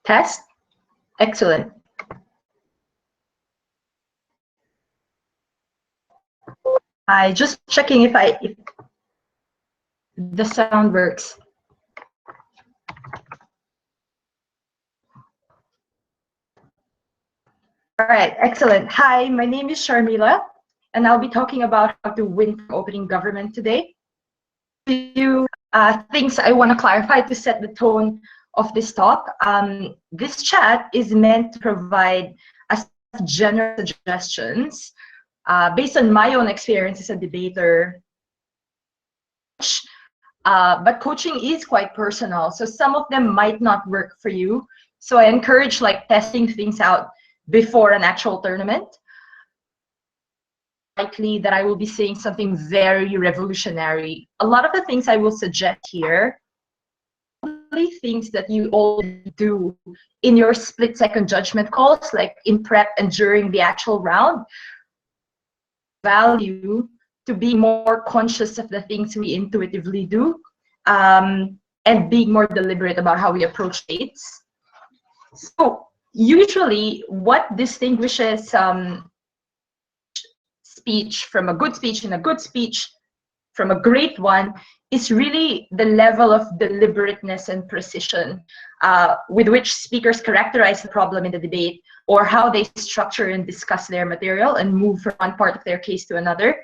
Test? Excellent. I just checking if the sound works. All right, excellent. Hi, my name is Sharmila, and I'll be talking about how to win from opening government today. A few things I want to clarify to set the tone of this talk. This chat is meant to provide as general suggestions based on my own experience as a debater. But coaching is quite personal, so some of them might not work for you. So I encourage like testing things out before an actual tournament. Likely that I will be saying something very revolutionary. A lot of the things I will suggest here are things that you already do in your split-second judgment calls, like in prep and during the actual round. Value to be more conscious of the things we intuitively do and being more deliberate about how we approach dates. So usually what distinguishes speech from a good speech and a good speech from a great one is really the level of deliberateness and precision with which speakers characterize the problem in the debate, or how they structure and discuss their material and move from one part of their case to another.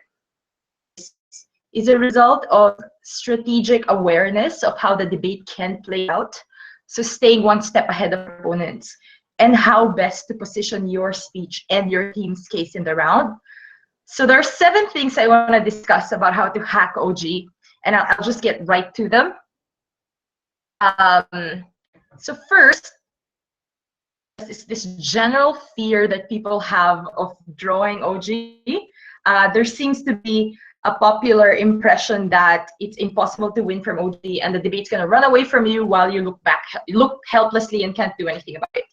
Is a result of strategic awareness of how the debate can play out, so staying one step ahead of opponents, and how best to position your speech and your team's case in the round. So there are 7 things I want to discuss about how to hack OG, and I'll just get right to them. So first is this general fear that people have of drawing OG. There seems to be a popular impression that it's impossible to win from OG and the debate's going to run away from you while you look helplessly and can't do anything about it.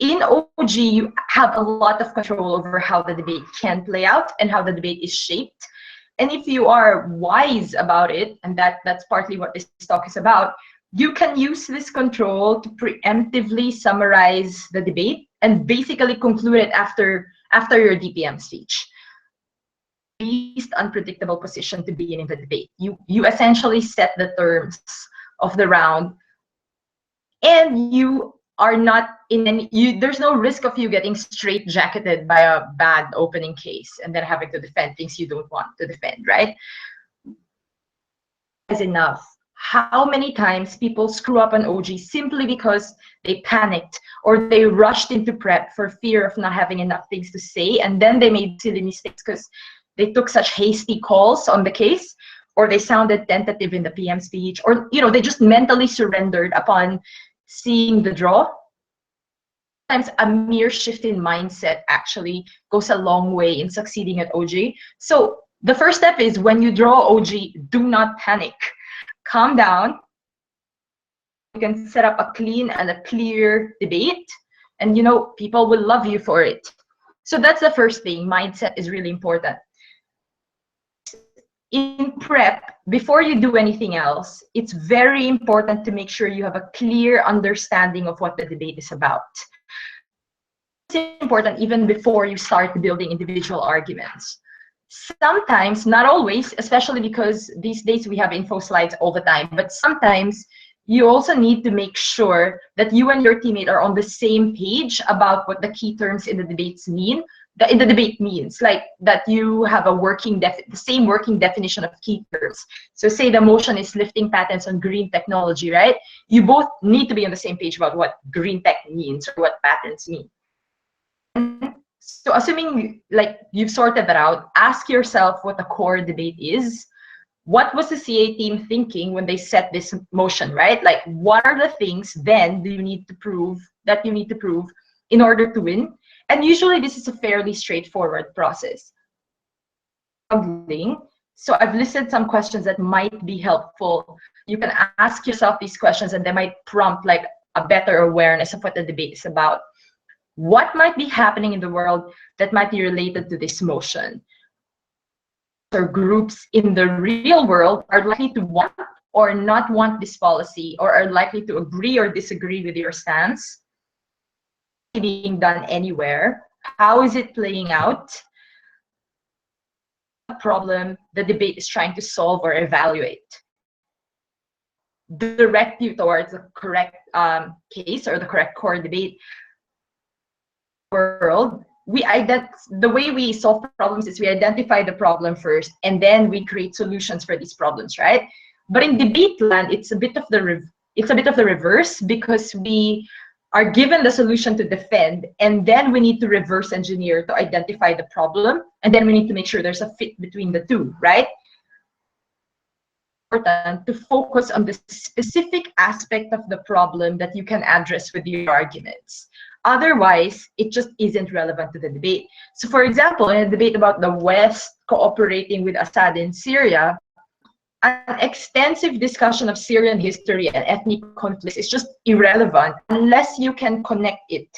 In OG, you have a lot of control over how the debate can play out and how the debate is shaped. And if you are wise about it, and that's partly what this talk is about, you can use this control to preemptively summarize the debate and basically conclude it after your DPM speech. Least unpredictable position to be in the debate. You essentially set the terms of the round, and you are not in any, there's no risk of you getting straight-jacketed by a bad opening case and then having to defend things you don't want to defend, right? Is enough. How many times people screw up an OG simply because they panicked or they rushed into prep for fear of not having enough things to say, and then they made silly mistakes because they took such hasty calls on the case, or they sounded tentative in the PM speech, or they just mentally surrendered upon seeing the draw. Sometimes a mere shift in mindset actually goes a long way in succeeding at OG. So the first step is, when you draw OG, do not panic. Calm down. You can set up a clean and a clear debate, and people will love you for it. So that's the first thing. Mindset is really important. In prep, before you do anything else, it's very important to make sure you have a clear understanding of what the debate is about. It's important even before you start building individual arguments. Sometimes, not always, especially because these days we have info slides all the time, but sometimes you also need to make sure that you and your teammate are on the same page about what the key terms in the debates mean. In the debate means, like that you have a the same working definition of key terms. So say the motion is lifting patents on green technology, right? You both need to be on the same page about what green tech means or what patents mean. So assuming like you've sorted that out, ask yourself what the core debate is. What was the CA team thinking when they set this motion, right? Like, what are the things then do you need to prove in order to win? And usually this is a fairly straightforward process. So I've listed some questions that might be helpful. You can ask yourself these questions and they might prompt like a better awareness of what the debate is about. What might be happening in the world that might be related to this motion? Or groups in the real world are likely to want or not want this policy, or are likely to agree or disagree with your stance, being done anywhere, how is it playing out, what problem the debate is trying to solve or evaluate, direct you towards the correct case or the correct core debate. World, the way we solve problems is we identify the problem first, and then we create solutions for these problems, right? But in debate land, it's a bit of the reverse, because we are given the solution to defend, and then we need to reverse engineer to identify the problem, and then we need to make sure there's a fit between the two, right? Important to focus on the specific aspect of the problem that you can address with your arguments. Otherwise, it just isn't relevant to the debate. So for example, in a debate about the West cooperating with Assad in Syria, an extensive discussion of Syrian history and ethnic conflicts is just irrelevant unless you can connect it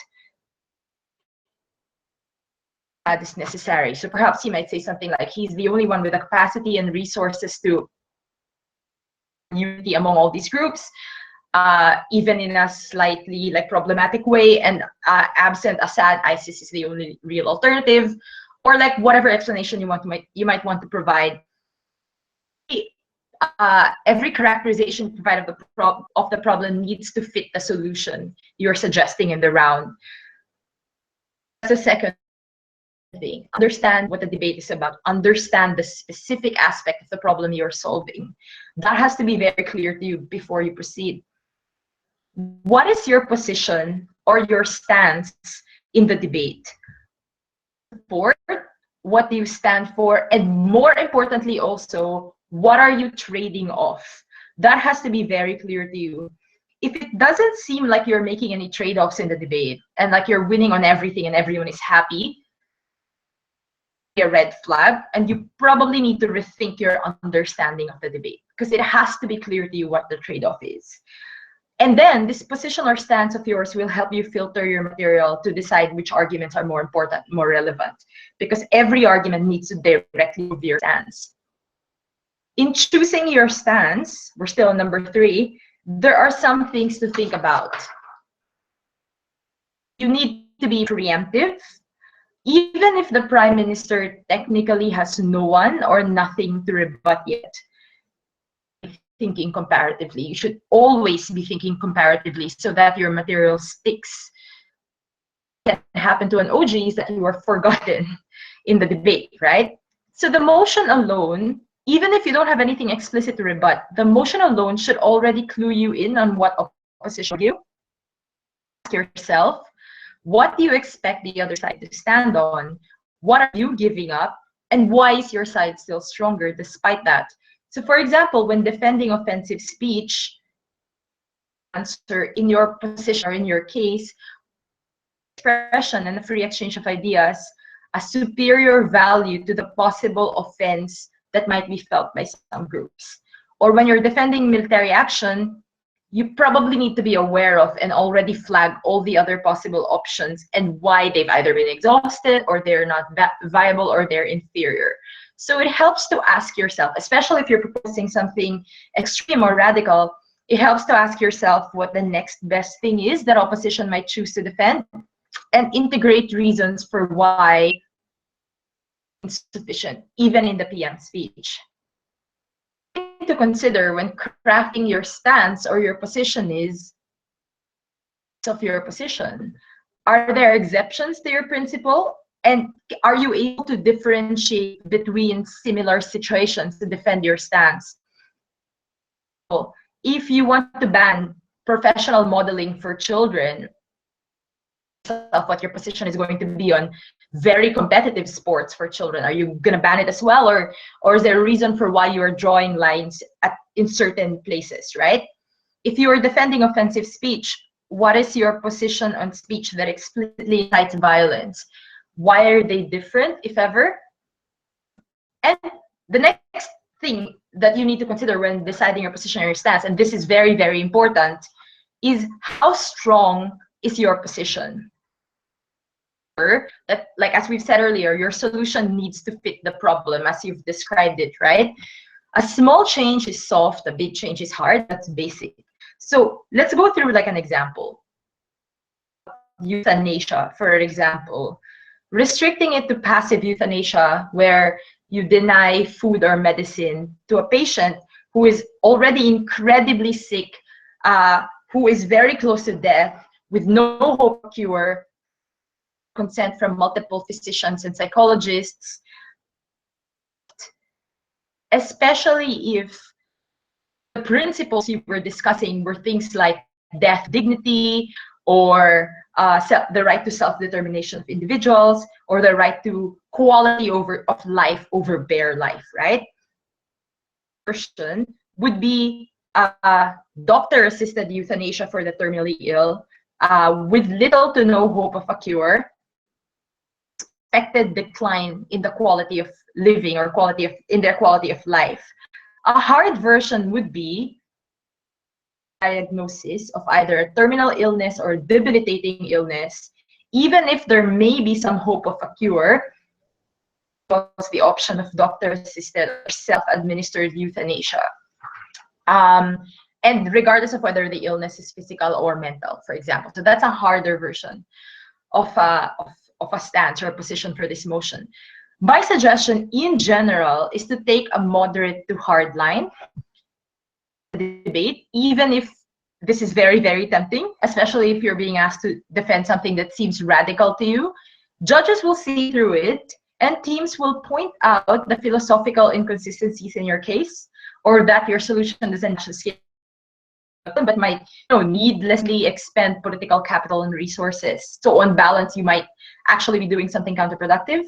as is necessary. So perhaps he might say something like, he's the only one with the capacity and resources to unity among all these groups, even in a slightly problematic way, and absent Assad, ISIS is the only real alternative, or whatever explanation you might want to provide. Every characterization you provide of the problem needs to fit the solution you're suggesting in the round. That's the second thing. Understand what the debate is about. Understand the specific aspect of the problem you're solving. That has to be very clear to you before you proceed. What is your position or your stance in the debate? Support, what do you stand for? And more importantly also, what are you trading off? That has to be very clear to you. If it doesn't seem like you're making any trade-offs in the debate and you're winning on everything and everyone is happy, a red flag, and you probably need to rethink your understanding of the debate, because it has to be clear to you what the trade-off is. And then this position or stance of yours will help you filter your material to decide which arguments are more important, more relevant, because every argument needs to directly move your stance. In choosing your stance, we're still on number 3, there are some things to think about. You need to be preemptive. Even if the Prime Minister technically has no one or nothing to rebut yet, thinking comparatively. You should always be thinking comparatively so that your material sticks. What can happen to an OG is that you are forgotten in the debate, right? So the motion alone, even if you don't have anything explicit to rebut, the motion alone should already clue you in on what opposition you. Ask yourself, what do you expect the other side to stand on? What are you giving up? And why is your side still stronger despite that? So for example, when defending offensive speech, answer in your position or in your case, expression and the free exchange of ideas a superior value to the possible offense that might be felt by some groups. Or when you're defending military action, you probably need to be aware of and already flag all the other possible options and why they've either been exhausted or they're not viable or they're inferior. So it helps to ask yourself, especially if you're proposing something extreme or radical, it helps to ask yourself what the next best thing is that opposition might choose to defend and integrate reasons for why it's sufficient, even in the PM speech. To consider when crafting your stance or your position is of your position. Are there exceptions to your principle? And are you able to differentiate between similar situations to defend your stance? If you want to ban professional modeling for children, what your position is going to be on very competitive sports for children. Are you going to ban it as well, or is there a reason for why you are drawing lines in certain places, right? If you are defending offensive speech, what is your position on speech that explicitly incites violence? Why are they different, if ever? And the next thing that you need to consider when deciding your position or your stance, and this is very, very important, is how strong is your position? That, like as we've said earlier, your solution needs to fit the problem as you've described it, right? A small change is soft, a big change is hard. That's basic. So let's go through like an example. Euthanasia, for example. Restricting it to passive euthanasia, where you deny food or medicine to a patient who is already incredibly sick, who is very close to death, with no hope of cure, consent from multiple physicians and psychologists, especially if the principles you were discussing were things like death dignity, or the right to self-determination of individuals, or the right to quality of life over bare life, right? Version would be doctor-assisted euthanasia for the terminally ill, with little to no hope of a cure, expected decline in the quality of living or in their quality of life. A hard version would be diagnosis of either a terminal illness or debilitating illness, even if there may be some hope of a cure, was the option of doctor-assisted or self-administered euthanasia. And regardless of whether the illness is physical or mental, for example. So that's a harder version of a stance or a position for this motion. My suggestion in general is to take a moderate to hard line debate, even if this is very, very tempting, especially if you're being asked to defend something that seems radical to you. Judges will see through it, and teams will point out the philosophical inconsistencies in your case, or that your solution doesn't scale, but might needlessly expend political capital and resources. So on balance, you might actually be doing something counterproductive.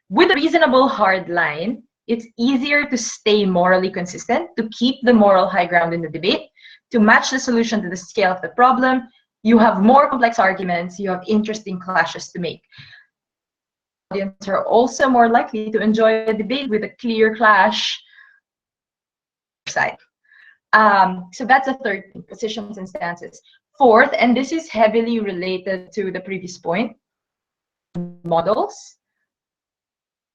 With a reasonable hard line, it's easier to stay morally consistent, to keep the moral high ground in the debate, to match the solution to the scale of the problem. You have more complex arguments, you have interesting clashes to make. Audience are also more likely to enjoy a debate with a clear clash side. So that's a third thing, positions and stances. Fourth, and this is heavily related to the previous point, models.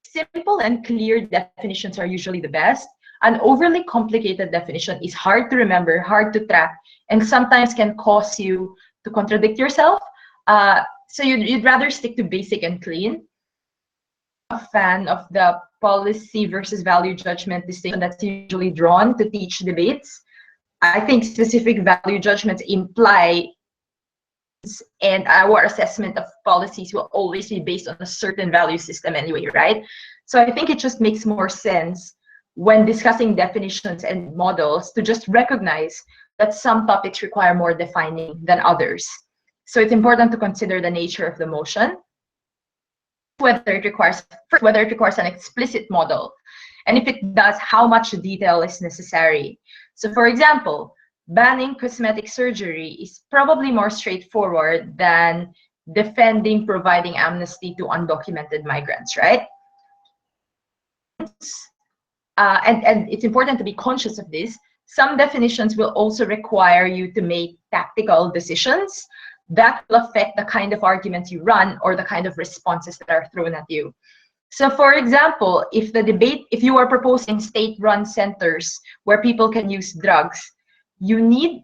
Simple and clear definitions are usually the best. An overly complicated definition is hard to remember, hard to track, and sometimes can cause you to contradict yourself. So you'd rather stick to basic and clean. I'm a fan of the policy versus value judgment distinction that's usually drawn to teach debates. I think specific value judgments imply, and our assessment of policies will always be based on a certain value system anyway, right? So I think it just makes more sense when discussing definitions and models to just recognize that some topics require more defining than others. So it's important to consider the nature of the motion, whether it requires an explicit model, and if it does, how much detail is necessary. So for example, banning cosmetic surgery is probably more straightforward than defending providing amnesty to undocumented migrants, right? And it's important to be conscious of this. Some definitions will also require you to make tactical decisions that will affect the kind of arguments you run or the kind of responses that are thrown at you. So for example, if you are proposing state-run centers where people can use drugs, you need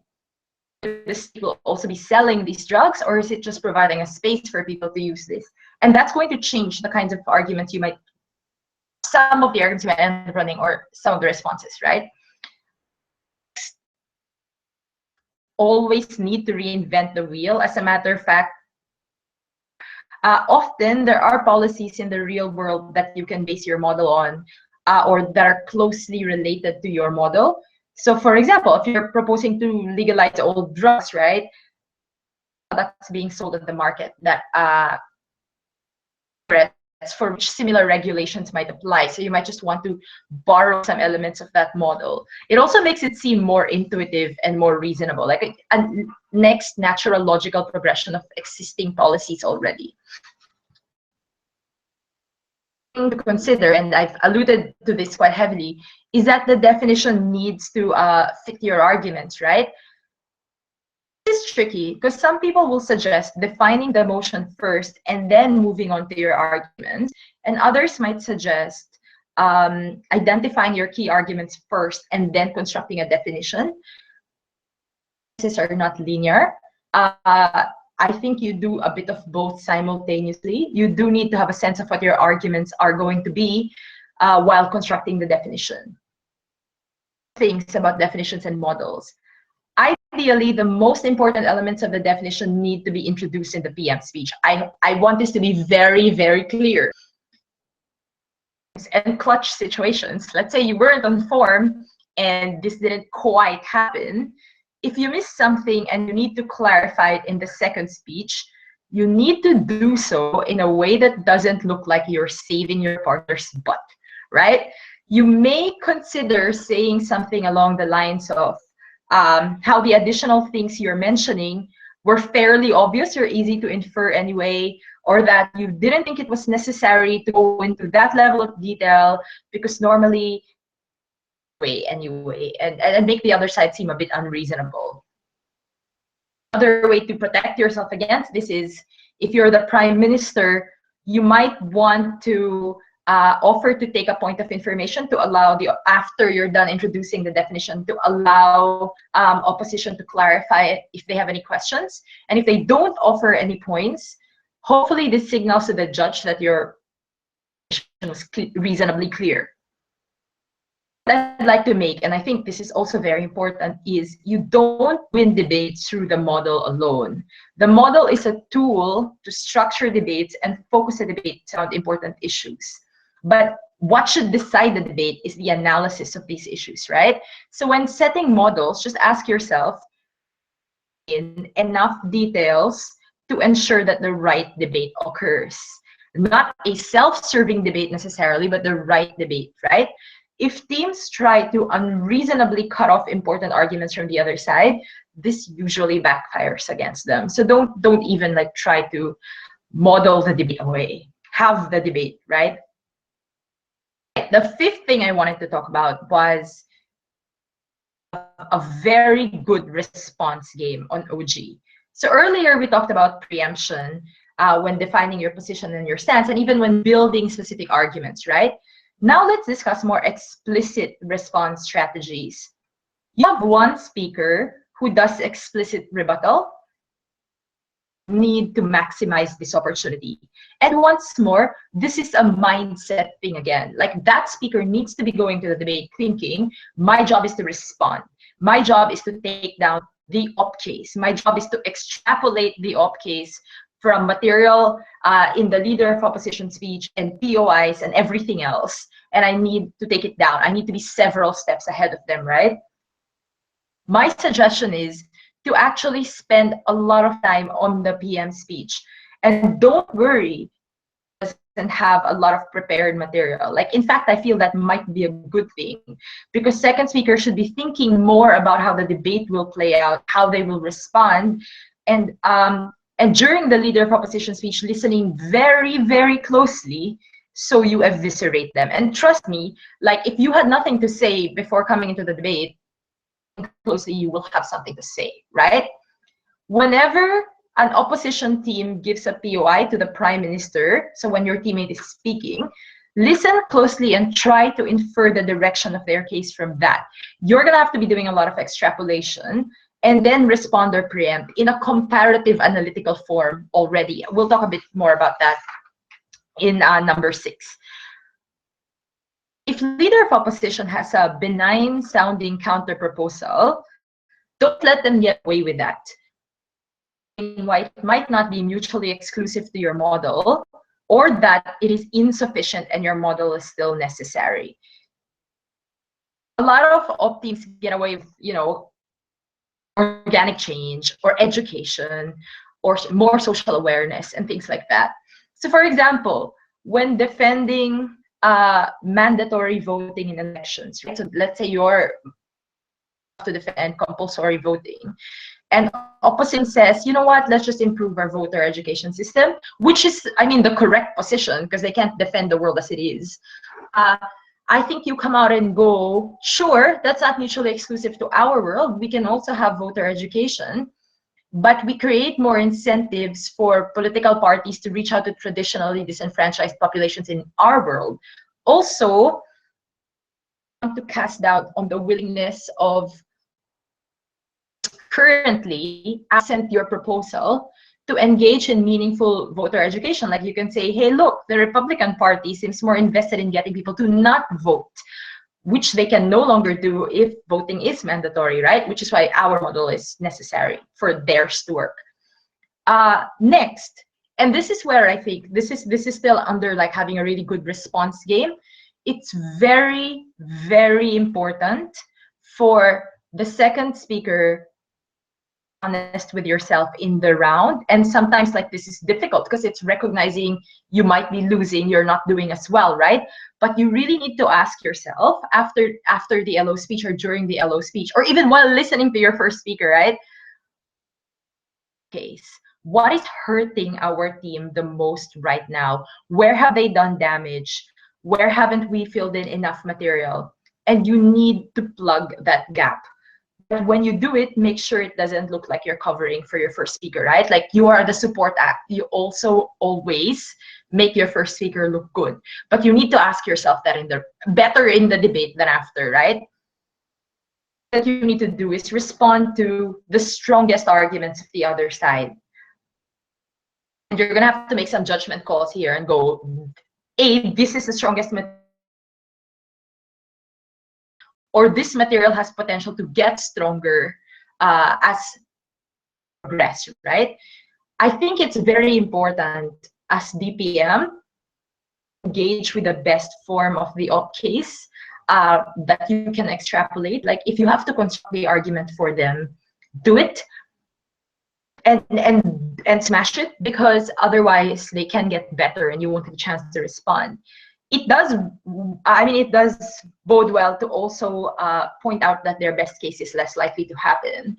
this will also be selling these drugs, or is it just providing a space for people to use this? And that's going to change the kinds of arguments some of the arguments you might end up running, or some of the responses, right? Always need to reinvent the wheel. As a matter of fact, often there are policies in the real world that you can base your model on, or that are closely related to your model. So for example, if you're proposing to legalize all drugs, right, that's being sold at the market that for which similar regulations might apply. So you might just want to borrow some elements of that model. It also makes it seem more intuitive and more reasonable, like a next natural logical progression of existing policies already. To consider, and I've alluded to this quite heavily, is that the definition needs to fit your arguments, right? This is tricky because some people will suggest defining the motion first and then moving on to your arguments, and others might suggest identifying your key arguments first and then constructing a definition. These are not linear. I think you do a bit of both simultaneously. You do need to have a sense of what your arguments are going to be while constructing the definition. Things about definitions and models. Ideally, the most important elements of the definition need to be introduced in the PM speech. I want this to be very, very clear. And clutch situations. Let's say you weren't on form and this didn't quite happen. If you miss something and you need to clarify it in the second speech, you need to do so in a way that doesn't look like you're saving your partner's butt, right? You may consider saying something along the lines of how the additional things you're mentioning were fairly obvious or easy to infer anyway, or that you didn't think it was necessary to go into that level of detail because normally anyway, and make the other side seem a bit unreasonable. Another way to protect yourself against this is, if you're the Prime Minister, you might want to offer to take a point of information to allow after you're done introducing the definition, to allow opposition to clarify it if they have any questions. And if they don't offer any points, hopefully this signals to the judge that your definition was reasonably clear. I'd like to make, and I think this is also very important, is you don't win debates through the model alone. The model is a tool to structure debates and focus the debate on important issues. But what should decide the debate is the analysis of these issues, right? So when setting models, just ask yourself in enough details to ensure that the right debate occurs. Not a self-serving debate necessarily, but the right debate, right? If teams try to unreasonably cut off important arguments from the other side, this usually backfires against them. So don't even like try to model the debate away. Have the debate, right? The fifth thing I wanted to talk about was a very good response game on OG. So earlier we talked about preemption when defining your position and your stance, and even when building specific arguments, right? Now let's discuss more explicit response strategies. You have one speaker who does explicit rebuttal. Need to maximize this opportunity. And once more, this is a mindset thing again. Like, that speaker needs to be going to the debate thinking, my job is to respond. My job is to take down the op case. My job is to extrapolate the op case from material in the leader of opposition speech and POIs and everything else. And I need to take it down. I need to be several steps ahead of them, right? My suggestion is to actually spend a lot of time on the PM speech. And don't worry, it doesn't have a lot of prepared material. Like, in fact, I feel that might be a good thing, because second speaker should be thinking more about how the debate will play out, how they will respond, and during the leader of opposition speech, listening very, very closely so you eviscerate them. And trust me, like, if you had nothing to say before coming into the debate, closely, you will have something to say, right? Whenever an opposition team gives a POI to the Prime Minister, so when your teammate is speaking, listen closely and try to infer the direction of their case from that. You're gonna have to be doing a lot of extrapolation and then respond or preempt in a comparative analytical form already. We'll talk a bit more about that in number 6. If leader of opposition has a benign sounding counter proposal, don't let them get away with that. It might not be mutually exclusive to your model, or that it is insufficient and your model is still necessary. A lot of op teams get away with, you know, organic change or education or more social awareness and things like that. So for example, when defending mandatory voting in elections, right? So let's say you're to defend compulsory voting, and opposition says, you know what, let's just improve our voter education system, which is, I mean, the correct position, because they can't defend the world as it is. I think you come out and go, sure, that's not mutually exclusive to our world. We can also have voter education, but we create more incentives for political parties to reach out to traditionally disenfranchised populations in our world. Also, to cast doubt on the willingness of currently absent your proposal to engage in meaningful voter education. Like you can say, hey, look, the Republican Party seems more invested in getting people to not vote, which they can no longer do if voting is mandatory, right? Which is why our model is necessary for theirs to work. Next, and this is where I think this is still under like having a really good response game. It's very, very important for the second speaker honest with yourself in the round. And sometimes like this is difficult because it's recognizing you might be losing, you're not doing as well, right? But you really need to ask yourself after the LO speech or during the LO speech, or even while listening to your first speaker, right? Case, what is hurting our team the most right now? Where have they done damage? Where haven't we filled in enough material? And you need to plug that gap. But when you do it, make sure it doesn't look like you're covering for your first speaker, right? Like you are the support act. You also always make your first speaker look good. But you need to ask yourself that better in the debate than after, right? What you need to do is respond to the strongest arguments of the other side. And you're gonna have to make some judgment calls here and go, A, this is the strongest material, or this material has potential to get stronger as progress, right? I think it's very important as DPM engage with the best form of the op case that you can extrapolate. Like if you have to construct the argument for them, do it and smash it, because otherwise they can get better and you won't have a chance to respond. It does, I mean, it does bode well to also point out that their best case is less likely to happen.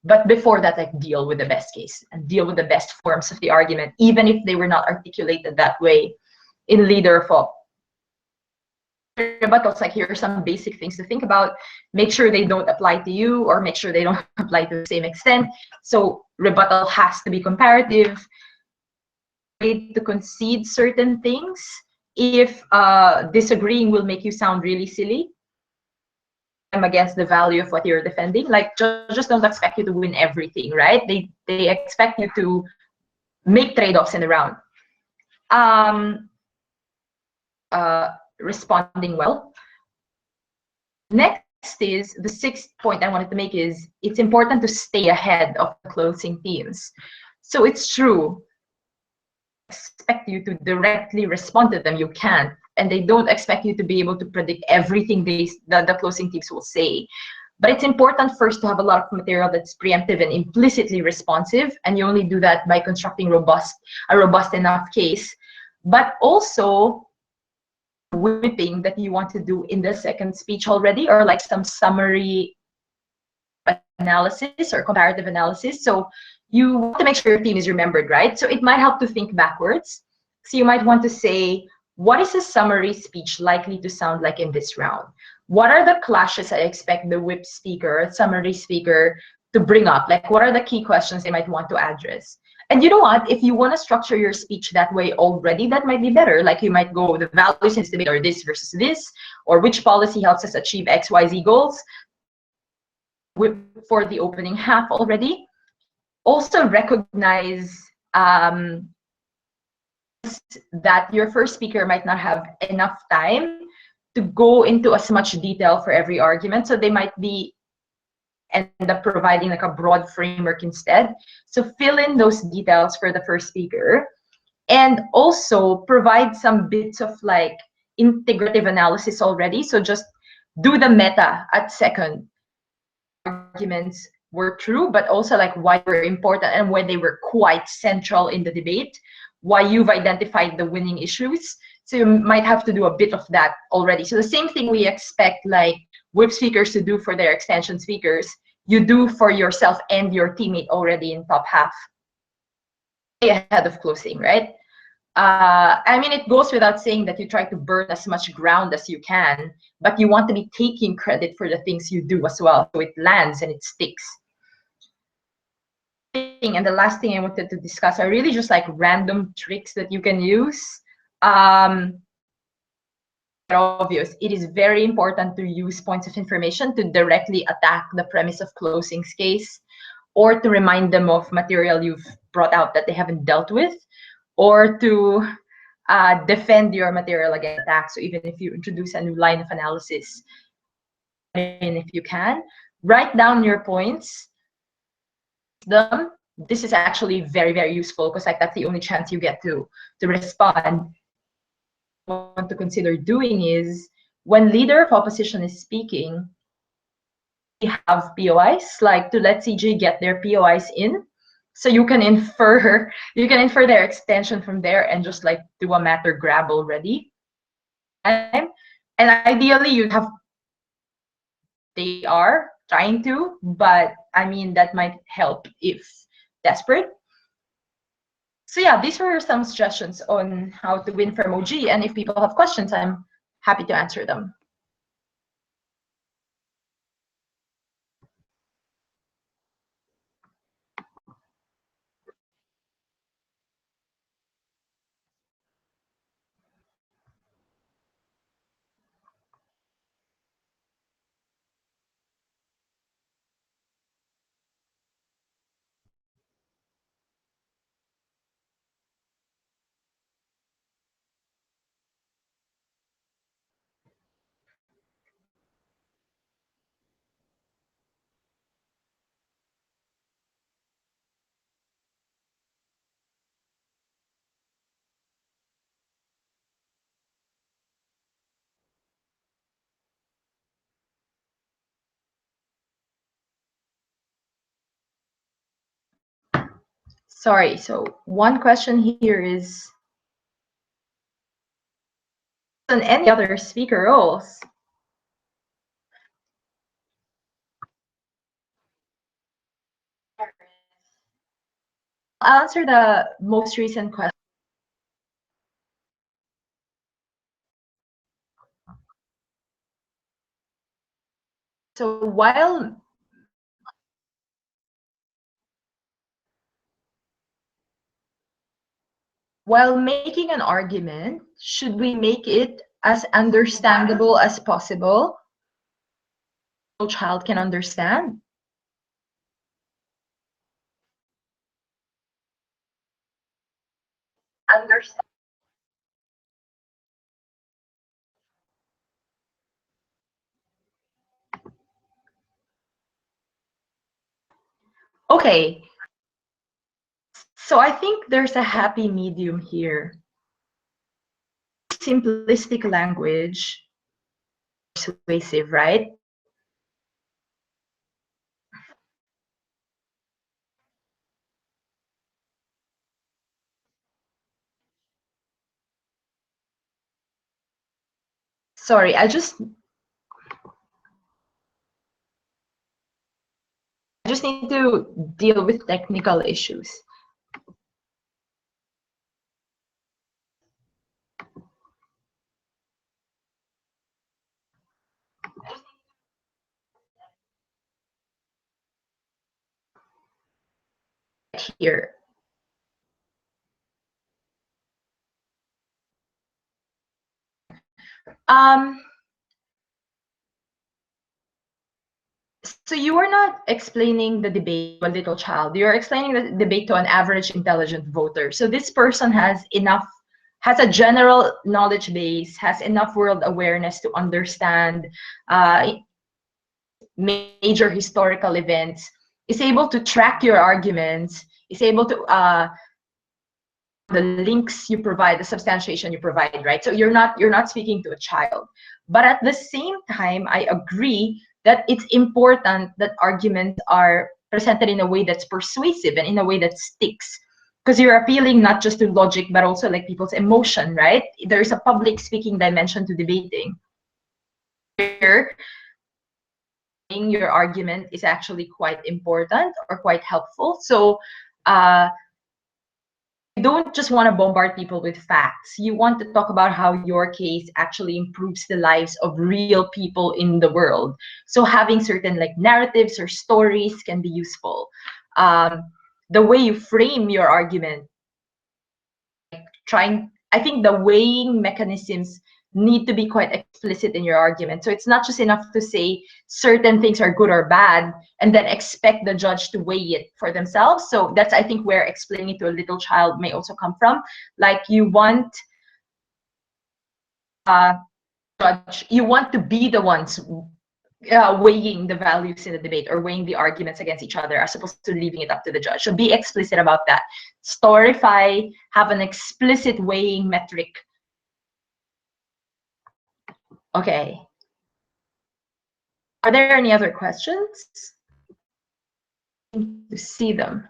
But before that, like deal with the best case and deal with the best forms of the argument, even if they were not articulated that way in leader FOP. Rebuttals, like here are some basic things to think about. Make sure they don't apply to you, or make sure they don't apply to the same extent. So rebuttal has to be comparative. To concede certain things if disagreeing will make you sound really silly. I'm against the value of what you're defending. Like just don't expect you to win everything, right? They expect you to make trade-offs in the round. Responding well. Next is the sixth point I wanted to make is it's important to stay ahead of the closing themes. So it's true, expect you to directly respond to them, you can't, and they don't expect you to be able to predict everything the closing teams will say. But it's important first to have a lot of material that's preemptive and implicitly responsive, and you only do that by constructing a robust enough case. But also whipping that you want to do in the second speech already, or like some summary analysis or comparative analysis. So you want to make sure your theme is remembered, right? So it might help to think backwards. So you might want to say, what is a summary speech likely to sound like in this round? What are the clashes I expect the whip speaker, summary speaker to bring up? Like, what are the key questions they might want to address? And you know what? If you want to structure your speech that way already, that might be better. Like you might go, the values in this debate are this versus this, or which policy helps us achieve XYZ goals for the opening half already. Also recognize that your first speaker might not have enough time to go into as much detail for every argument. So they might end up providing like a broad framework instead. So fill in those details for the first speaker, and also provide some bits of like integrative analysis already. So just do the meta at second. Arguments were true, but also like why they were important and when they were quite central in the debate, why you've identified the winning issues. So you might have to do a bit of that already. So the same thing we expect like whip speakers to do for their extension speakers, you do for yourself and your teammate already in top half. Stay ahead of closing, right? I mean, it goes without saying that you try to burn as much ground as you can, but you want to be taking credit for the things you do as well, so it lands and it sticks. And the last thing I wanted to discuss are really just like random tricks that you can use. obvious, it is very important to use points of information to directly attack the premise of closing's case, or to remind them of material you've brought out that they haven't dealt with, or to defend your material against attack. So even if you introduce a new line of analysis, and if you can, write down your points. This is actually very, very useful, because like that's the only chance you get to respond. What I want to consider doing is, when leader of opposition is speaking, we have POIs, like to let CJ get their POIs in, so you can infer their extension from there and just like do a matter grab already. And ideally you'd have, they are trying to, but I mean that might help if desperate. So yeah, these were some suggestions on how to win from OG, and if people have questions, I'm happy to answer them. Sorry, so one question here is, on any other speaker roles? I'll answer the most recent question. So while making an argument, should we make it as understandable as possible so a child can understand? Understand. Okay. So I think there's a happy medium here. Simplistic language, persuasive, right? Sorry, I just need to deal with technical issues. Here. So you are not explaining the debate to a little child. You're explaining the debate to an average intelligent voter. So this person has a general knowledge base, has enough world awareness to understand major historical events, is able to track your arguments, is able to the links you provide, the substantiation you provide, right? So you're not speaking to a child. But at the same time, I agree that it's important that arguments are presented in a way that's persuasive and in a way that sticks, because you're appealing not just to logic but also like people's emotion, right? There's a public speaking dimension to debating. Here, your argument is actually quite important or quite helpful. So you don't just want to bombard people with facts. You want to talk about how your case actually improves the lives of real people in the world. So having certain like narratives or stories can be useful. The way you frame your argument, I think the weighing mechanisms need to be quite explicit in your argument. So it's not just enough to say certain things are good or bad and then expect the judge to weigh it for themselves. So that's, I think, where explaining it to a little child may also come from. Like, you want you want to be the ones weighing the values in the debate or weighing the arguments against each other, as opposed to leaving it up to the judge. So be explicit about that. Storify, have an explicit weighing metric. Okay. Are there any other questions? To see them.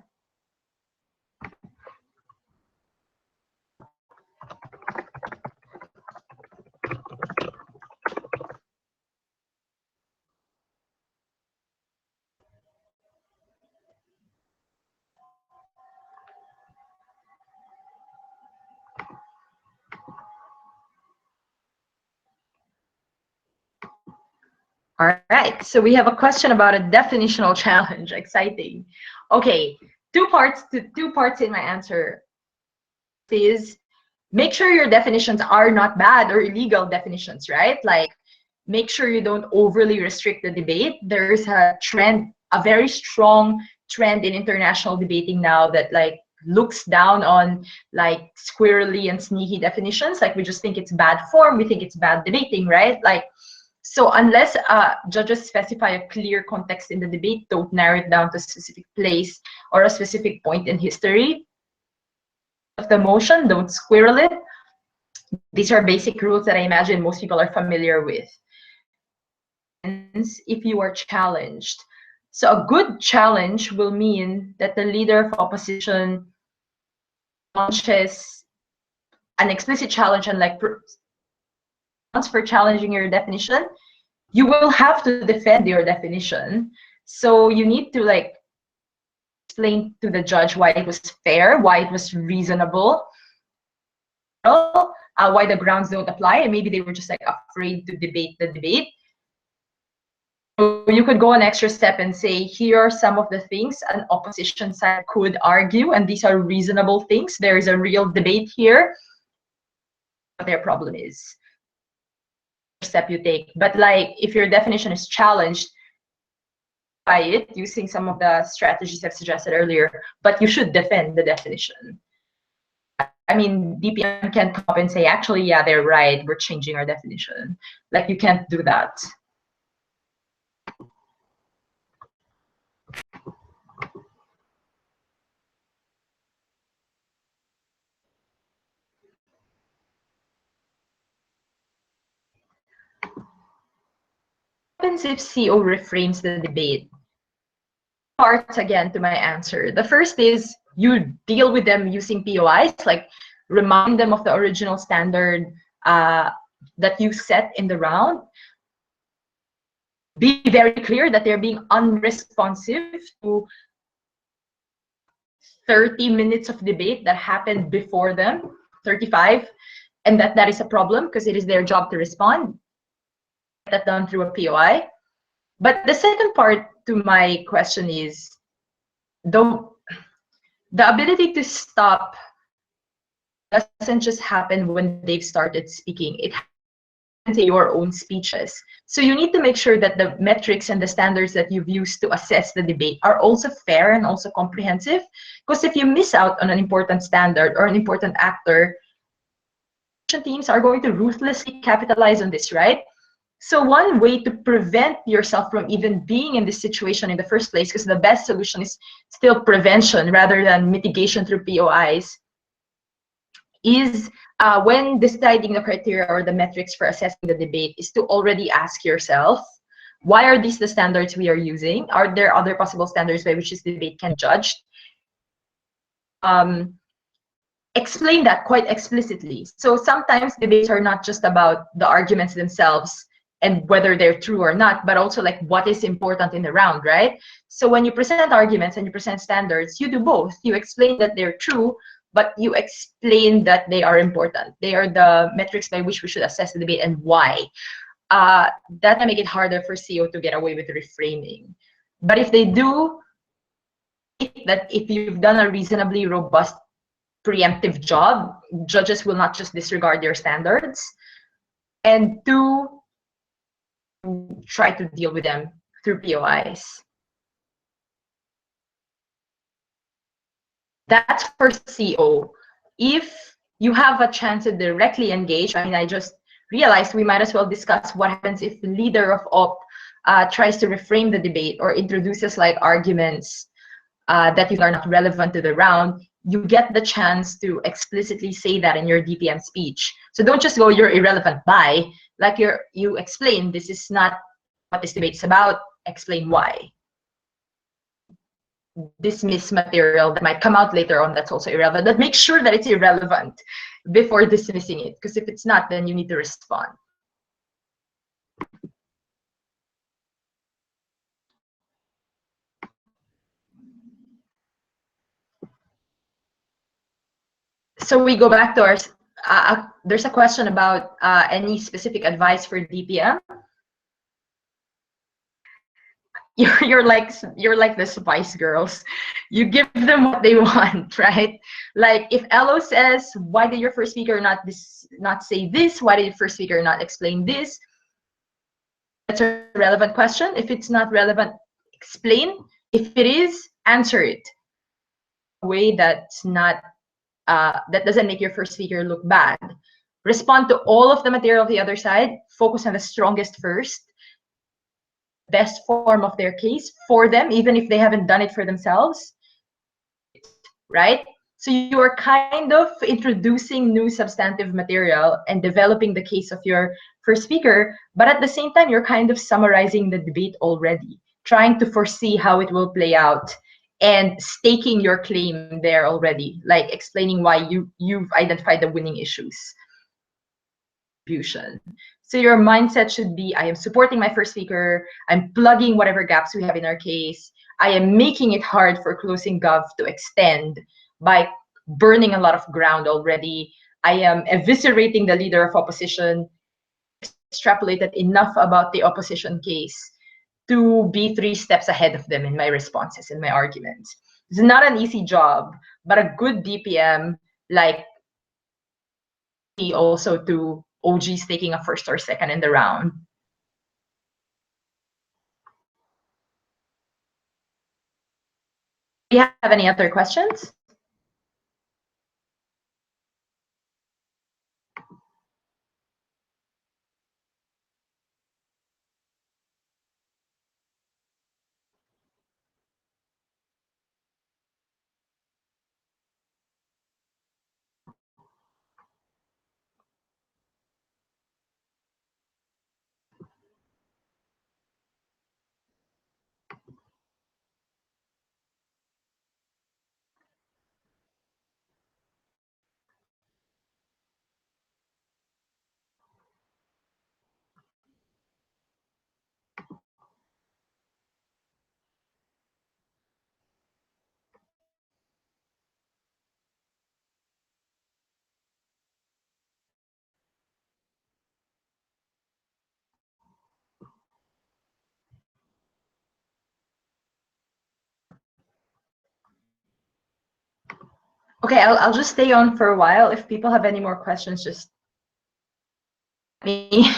All right, so we have a question about a definitional challenge. Exciting. Okay, two parts in my answer is, make sure your definitions are not bad or illegal definitions, right? Like, make sure you don't overly restrict the debate. There's a trend, a very strong trend in international debating now that like looks down on like squirrely and sneaky definitions. Like, we just think it's bad form, we think it's bad debating, right? Like, so unless judges specify a clear context in the debate, don't narrow it down to a specific place or a specific point in history of the motion, don't squirrel it. These are basic rules that I imagine most people are familiar with. If you are challenged. So a good challenge will mean that the leader of opposition launches an explicit challenge and like for challenging your definition, you will have to defend your definition. So you need to like explain to the judge why it was fair, why it was reasonable, why the grounds don't apply, and maybe they were just like afraid to debate the debate. So you could go an extra step and say, here are some of the things an opposition side could argue, and these are reasonable things. There is a real debate here. What their problem is. Step you take. But like, if your definition is challenged by it using some of the strategies I've suggested earlier, but you should defend the definition. I mean, DPM can't come up and say, actually, yeah, they're right, we're changing our definition. Like, you can't do that. What happens if CO reframes the debate? Parts again to my answer. The first is you deal with them using POIs, like remind them of the original standard that you set in the round. Be very clear that they're being unresponsive to 30 minutes of debate that happened before them, 35, and that is a problem because it is their job to respond. Get that done through a POI. But the second part to my question is the ability to stop doesn't just happen when they've started speaking. It happens in your own speeches. So you need to make sure that the metrics and the standards that you've used to assess the debate are also fair and also comprehensive. Because if you miss out on an important standard or an important actor, teams are going to ruthlessly capitalize on this, right? So one way to prevent yourself from even being in this situation in the first place, because the best solution is still prevention rather than mitigation through POIs, is when deciding the criteria or the metrics for assessing the debate, is to already ask yourself, why are these the standards we are using? Are there other possible standards by which this debate can be judged? Explain that quite explicitly. So sometimes debates are not just about the arguments themselves and whether they're true or not, but also like what is important in the round, right? So when you present arguments and you present standards, you do both. You explain that they're true, but you explain that they are important. They are the metrics by which we should assess the debate and why. That can make it harder for CO to get away with reframing. But if they do, that if you've done a reasonably robust preemptive job, judges will not just disregard your standards. And two, try to deal with them through POIs. That's for CO. If you have a chance to directly engage, I mean, I just realized we might as well discuss what happens if the leader of OP tries to reframe the debate or introduces like arguments that you are not relevant to the round. You get the chance to explicitly say that in your DPM speech. So don't just go, you're irrelevant, bye. Like you explain, this is not what this debate is about, explain why. Dismiss material that might come out later on that's also irrelevant, but make sure that it's irrelevant before dismissing it, because if it's not, then you need to respond. So we go back to our, there's a question about any specific advice for DPM. You're like the Spice Girls. You give them what they want, right? Like if Elo says, why did your first speaker not say this? Why did your first speaker not explain this? That's a relevant question. If it's not relevant, explain. If it is, answer it. A way that's not that doesn't make your first speaker look bad. Respond to all of the material of the other side. Focus on the strongest first. Best form of their case for them, even if they haven't done it for themselves, right? So you are kind of introducing new substantive material and developing the case of your first speaker, but at the same time, you're kind of summarizing the debate already, trying to foresee how it will play out and staking your claim there already, like explaining why you've identified the winning issues. So your mindset should be, I am supporting my first speaker, I'm plugging whatever gaps we have in our case, I am making it hard for closing gov to extend by burning a lot of ground already, I am eviscerating the leader of opposition, extrapolated enough about the opposition case to be 3 steps ahead of them in my responses, in my arguments. It's not an easy job, but a good DPM, like me also to OGs taking a first or second in the round. Do you have any other questions? Okay, I'll just stay on for a while. If people have any more questions, just me.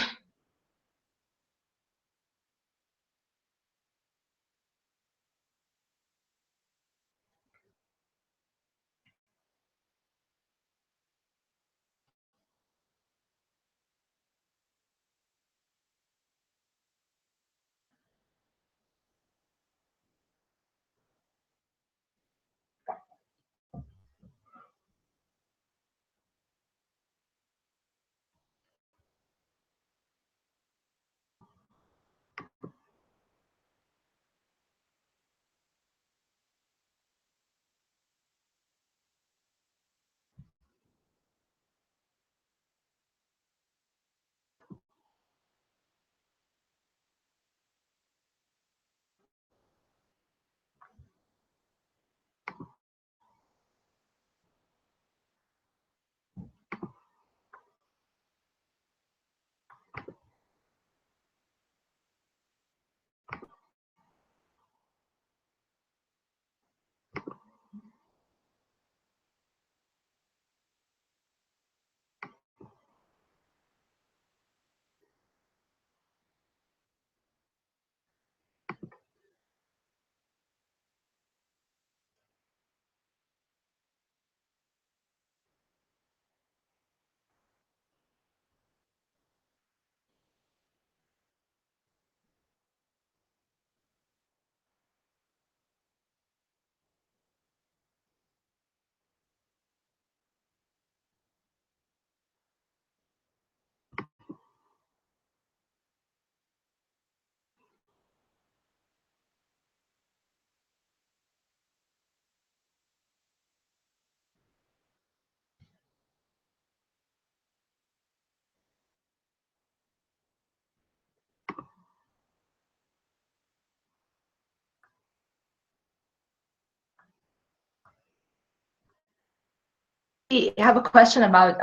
I have a question about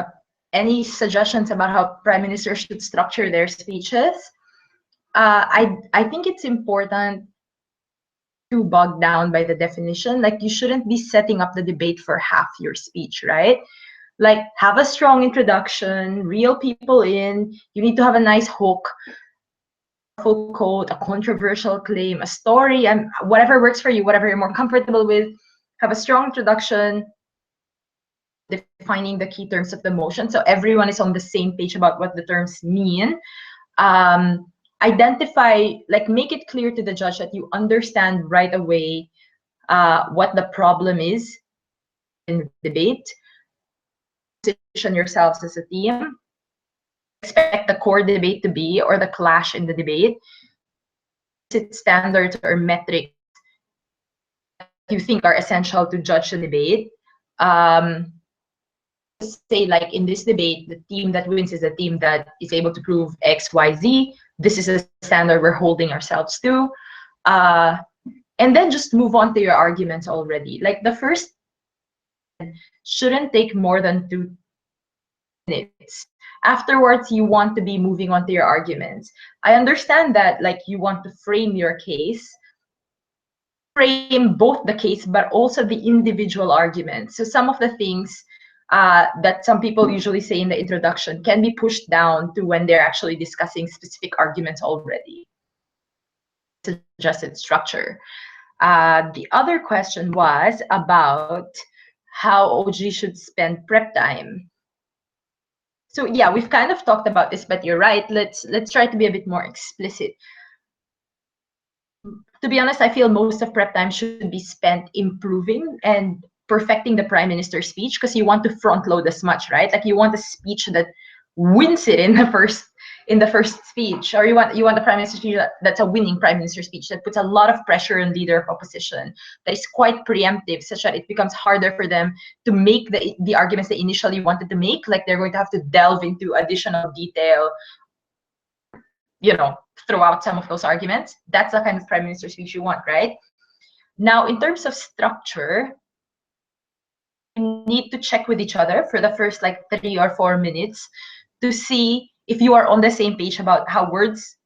any suggestions about how prime ministers should structure their speeches. I think it's important to bog down by the definition. Like, you shouldn't be setting up the debate for half your speech, right? Like, have a strong introduction, reel people in. You need to have a nice hook, full quote, a controversial claim, a story, and whatever works for you, whatever you're more comfortable with. Have a strong introduction, defining the key terms of the motion, so everyone is on the same page about what the terms mean. Identify, like, make it clear to the judge that you understand right away what the problem is in the debate. Position yourselves as a team. Expect the core debate to be, or the clash in the debate. Set standards or metrics you think are essential to judge the debate. Say, like, in this debate, the team that wins is the team that is able to prove X, Y, Z. This is a standard we're holding ourselves to. And then just move on to your arguments already. Like, the first shouldn't take more than 2 minutes. Afterwards, you want to be moving on to your arguments. I understand that, like, you want to frame your case, frame both the case, but also the individual arguments. So some of the things that some people usually say in the introduction can be pushed down to when they're actually discussing specific arguments already. Suggested structure. The other question was about how OG should spend prep time. So yeah, we've kind of talked about this, but you're right. Let's try to be a bit more explicit. To be honest, I feel most of prep time should be spent improving and perfecting the prime minister's speech, because you want to front load as much, right? Like, you want a speech that wins it in the first speech, or you want the prime minister's speech that's a winning prime minister speech that puts a lot of pressure on leader of opposition, that is quite preemptive, such that it becomes harder for them to make the arguments they initially wanted to make. Like, they're going to have to delve into additional detail, you know, throw out some of those arguments. That's the kind of prime minister speech you want, right? Now, in terms of structure, you need to check with each other for the first, like, 3 or 4 minutes to see if you are on the same page about how words,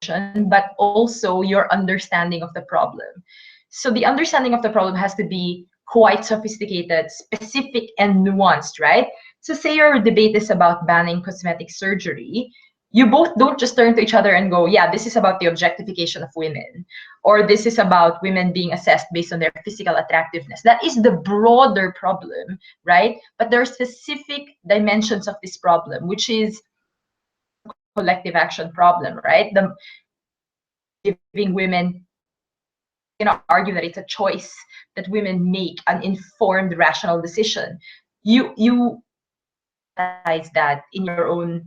but also your understanding of the problem. So the understanding of the problem has to be quite sophisticated, specific, and nuanced, right? So say your debate is about banning cosmetic surgery. You both don't just turn to each other and go, yeah, this is about the objectification of women, or this is about women being assessed based on their physical attractiveness. That is the broader problem, right? But there are specific dimensions of this problem, which is collective action problem, right? The giving women, you know, argue that it's a choice that women make, an informed, rational decision. You realize that in your own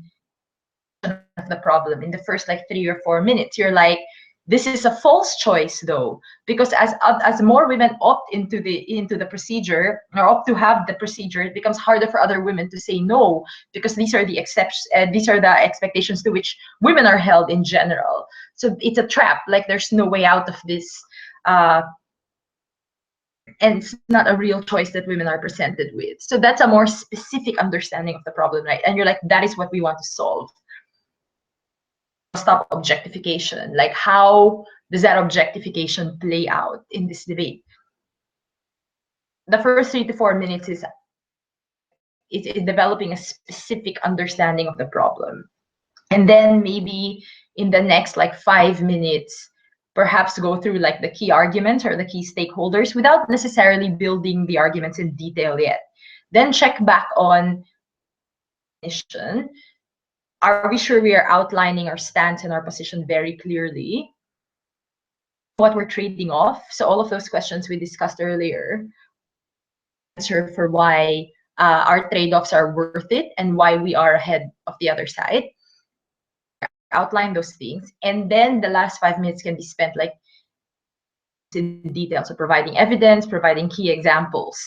of the problem in the first, like, 3 or 4 minutes. You're like, this is a false choice, though, because as more women opt into the procedure, or opt to have the procedure, it becomes harder for other women to say no, because these are the exceptions, these are the expectations to which women are held in general. So it's a trap. Like, there's no way out of this, and it's not a real choice that women are presented with. So that's a more specific understanding of the problem, right? And you're like, that is what we want to solve. Stop objectification. Like, how does that objectification play out in this debate? The first 3 to 4 minutes is developing a specific understanding of the problem, and then maybe in the next, like, 5 minutes, perhaps go through, like, the key arguments or the key stakeholders without necessarily building the arguments in detail yet. Then check back on definition. Are we sure we are outlining our stance and our position very clearly? What we're trading off? So all of those questions we discussed earlier. Answer for why our trade-offs are worth it and why we are ahead of the other side. Outline those things, and then the last 5 minutes can be spent, like, in detail, so providing evidence, providing key examples.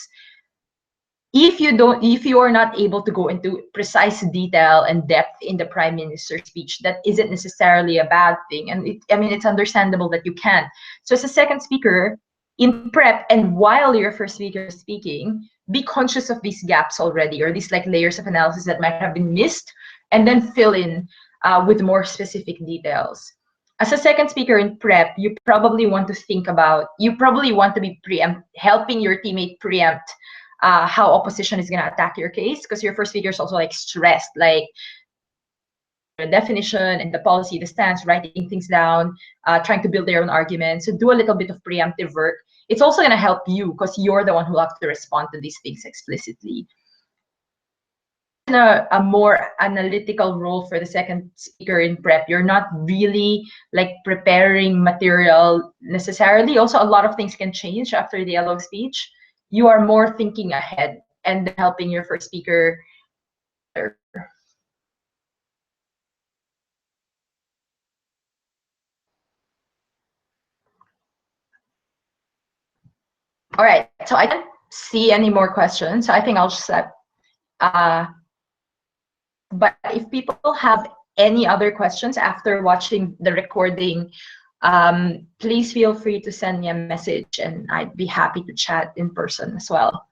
If you are not able to go into precise detail and depth in the prime minister's speech, that isn't necessarily a bad thing. And I mean, it's understandable that you can't. So as a second speaker, in prep and while your first speaker is speaking, be conscious of these gaps already, or these like layers of analysis that might have been missed, and then fill in with more specific details. As a second speaker in prep, you probably want to think about, you probably want to be helping your teammate preempt how opposition is going to attack your case, because your first speaker is also like stressed, like the definition and the policy, the stance, writing things down, trying to build their own argument. So do a little bit of preemptive work. It's also going to help you because you're the one who will have to respond to these things explicitly. A more analytical role for the second speaker in prep. You're not really like preparing material necessarily. Also, a lot of things can change after the dialogue speech. You are more thinking ahead and helping your first speaker. All right, so I don't see any more questions. So I think I'll just but if people have any other questions after watching the recording, please feel free to send me a message and I'd be happy to chat in person as well.